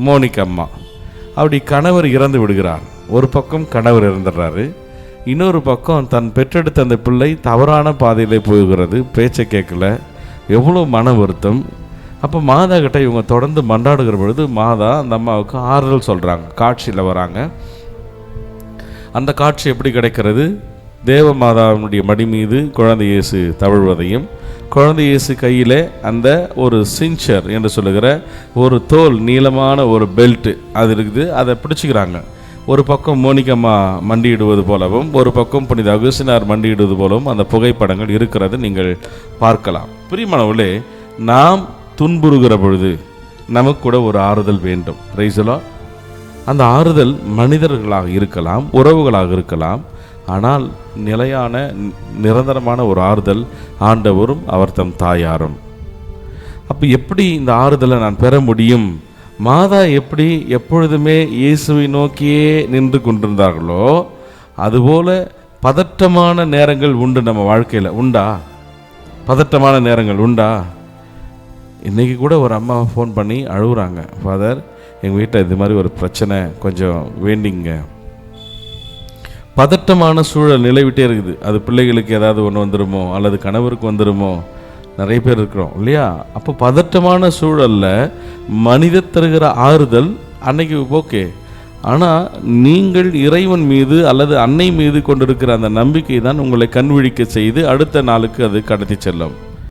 Monica அம்மா. அப்படி கணவர் இறந்து விடுகிறார். ஒரு பக்கம் கணவர் இறந்துடுறாரு, இன்னொரு பக்கம் தன் பெற்றெடுத்த அந்த பிள்ளை தவறான பாதையில் போகிறது, பேச்சை கேட்கல. எவ்வளோ மன வருத்தம். அப்போ மாதா கிட்ட இவங்க தொடர்ந்து மன்றாடுகிற பொழுது மாதா அந்த அம்மாவுக்கு ஆறுதல் சொல்கிறாங்க. காட்சியில் வராங்க. அந்த காட்சி எப்படி கிடைக்கிறது? தேவ மாதாவினுடைய மடி மீது குழந்தை இயேசு தவழ்வதையும், குழந்தை இயேசு கையில் அந்த ஒரு சின்ச்சர் என்று சொல்லுகிற ஒரு தோல் நீளமான ஒரு பெல்ட்டு அது இருக்குது, அதை பிடிச்சிக்கிறாங்க. ஒரு பக்கம் மோனிகம்மா மண்டியிடுவது போலவும், ஒரு பக்கம் புனித அகுஸ்தினார் மண்டியிடுவது போலவும் அந்த புகைப்படங்கள் இருக்கிறது நீங்கள் பார்க்கலாம். பிரியமானவர்களே, நாம் துன்புறுகிற பொழுது நமக்கு கூட ஒரு ஆறுதல் வேண்டும். Praise the Lord. அந்த ஆறுதல் மனிதர்களாக இருக்கலாம், உறவுகளாக இருக்கலாம். ஆனால் நிலையான நிரந்தரமான ஒரு ஆறுதல் ஆண்டவரும் அவர் தம் தாயாரும். அப்போ எப்படி இந்த ஆறுதலை நான் பெற முடியும்? மாதா எப்படி எப்பொழுதுமே இயேசுவை நோக்கியே நின்று கொண்டிருந்தார்களோ அதுபோல பதட்டமான நேரங்கள் உண்டு நம்ம வாழ்க்கையில். உண்டா? பதட்டமான நேரங்கள் உண்டா? இன்றைக்கி கூட ஒரு அம்மா ஃபோன் பண்ணி அழுகுறாங்க, ஃபாதர் எங்கள் வீட்டில் இது மாதிரி ஒரு பிரச்சனை, கொஞ்சம் வேண்டிங்க. பதட்டமான சூழல் நிலவிட்டே இருக்குது. அது பிள்ளைகளுக்கு ஏதாவது ஒன்று வந்துடுமோ அல்லது கணவருக்கு வந்துடுமோ, நிறைய பேர் இருக்கிறோம் இல்லையா? அப்போ பதட்டமான சூழலில் மனித தருகிற ஆறுதல் அன்னைக்கு ஓகே. ஆனால் நீங்கள் இறைவன் மீது அல்லது அன்னை மீது கொண்டிருக்கிற அந்த நம்பிக்கை தான் உங்களை கண் விழிக்க செய்து அடுத்த நாளுக்கு அது கடத்தி செல்லும்.